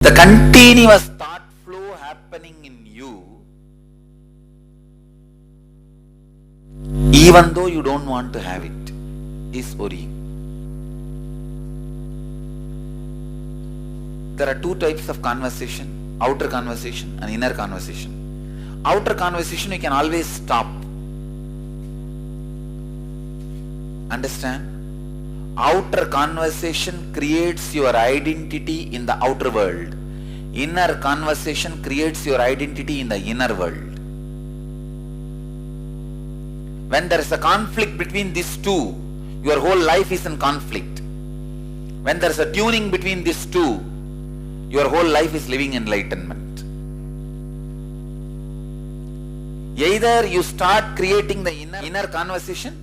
The continuous thought flow happening in you, even though you don't want to have it, is worrying. There are two types of conversation: outer conversation and inner conversation. Outer conversation you can always stop. Understand? Outer conversation creates your identity in the outer world. Inner conversation creates your identity in the inner world. When there is a conflict between these two, your whole life is in conflict. When there is a tuning between these two, your whole life is living enlightenment. Either you start creating the inner conversation,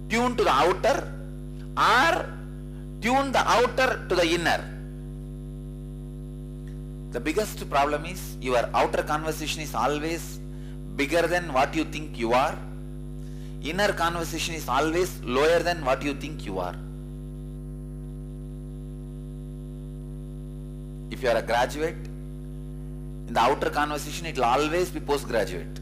tune to the outer, or tune the outer to the inner. The biggest problem is your outer conversation is always bigger than what you think you are. Inner conversation is always lower than what you think you are. If you are a graduate, in the outer conversation it will always be postgraduate.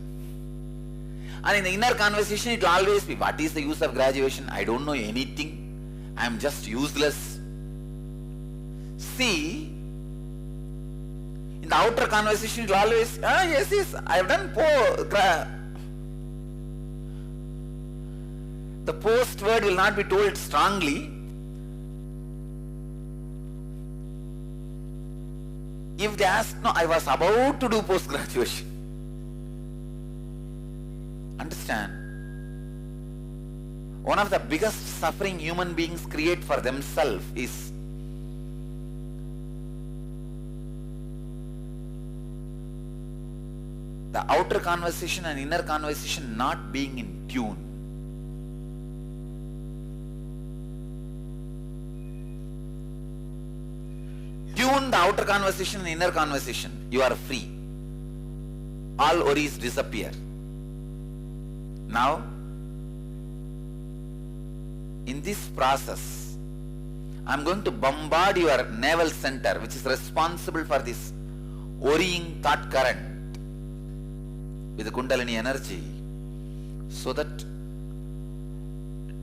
And in the inner conversation it will always be, what is the use of graduation? I don't know anything. I am just useless. See, in the outer conversation it will always, yes, I have done the post word will not be told strongly. If they ask, no, I was about to do post graduation. Understand? One of the biggest suffering human beings create for themselves is the outer conversation and inner conversation not being in tune. Tune the outer conversation and inner conversation. You are free. All worries disappear. Now, in this process, I am going to bombard your navel center, which is responsible for this worrying thought current, with the Kundalini energy, so that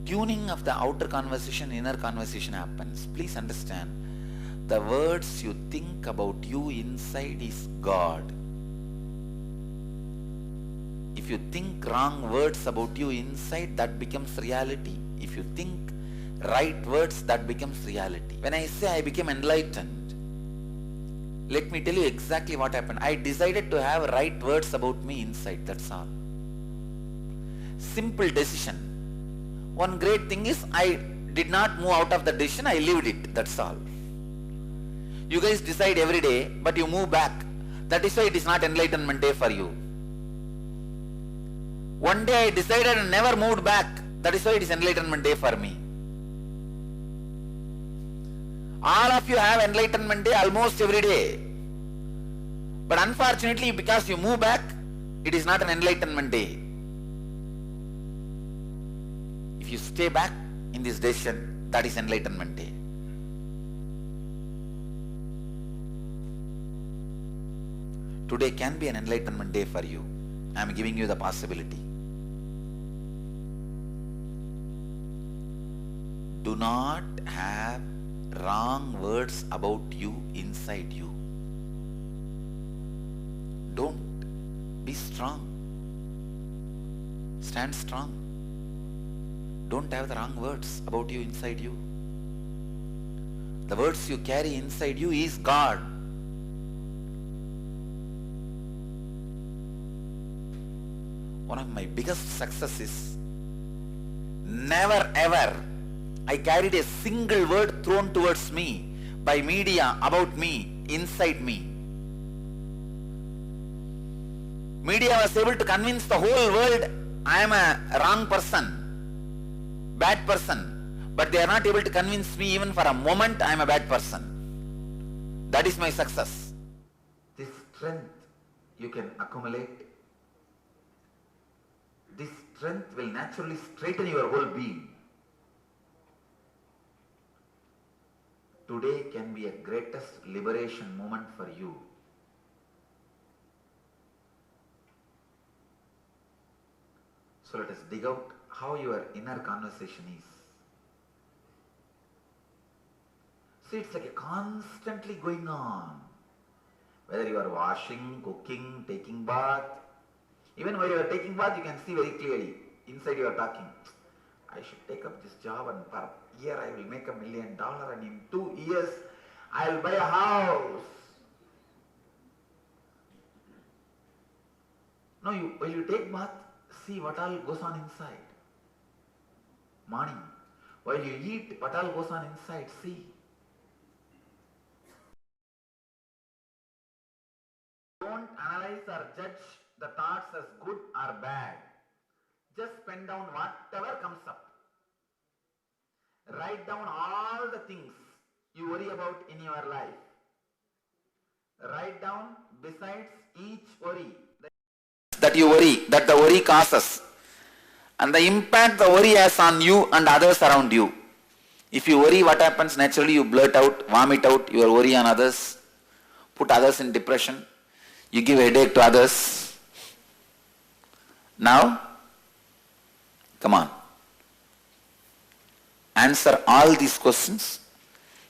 tuning of the outer conversation, inner conversation happens. Please understand, the words you think about you inside is God. If you think wrong words about you inside, that becomes reality. If you think right words, that becomes reality. When I say I became enlightened, let me tell you exactly what happened. I decided to have right words about me inside, that's all. Simple decision. One great thing is I did not move out of the decision, I lived it, that's all. You guys decide every day, but you move back. That is why it is not enlightenment day for you. One day I decided and never moved back. That is why it is enlightenment day for me. All of you have enlightenment day almost every day. But unfortunately, because you move back, it is not an enlightenment day. If you stay back in this decision, that is enlightenment day. Today can be an enlightenment day for you. I am giving you the possibility. Do not have wrong words about you inside you. Don't. Be strong. Stand strong. Don't have the wrong words about you inside you. The words you carry inside you is God. One of my biggest successes, never ever I carried a single word thrown towards me by media about me inside me. Media was able to convince the whole world I am a wrong person, bad person, but they are not able to convince me even for a moment I am a bad person. That is my success. This strength you can accumulate. This strength will naturally straighten your whole being. today can be a greatest liberation moment for you. So let us dig out how your inner conversation is. See, it's like a constantly going on. Whether you are washing, cooking, taking bath, even while you are taking bath, you can see very clearly. Inside you are talking, I should take up this job and per year I will make $1 million and in 2 years I will buy a house. No, while you take bath, see what all goes on inside. Morning, while you eat, what all goes on inside, see. Don't analyze or judge the thoughts as good or bad. Just pen down whatever comes up. Write down all the things you worry about in your life. Write down besides each worry that you worry, that the worry causes, and the impact the worry has on you and others around you. If you worry, what happens? Naturally you blurt out, vomit out your worry on others, put others in depression, you give headache to others. Now, come on. Answer all these questions.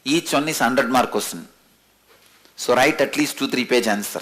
Each one is 100-mark question. So write at least 2-3 page answer.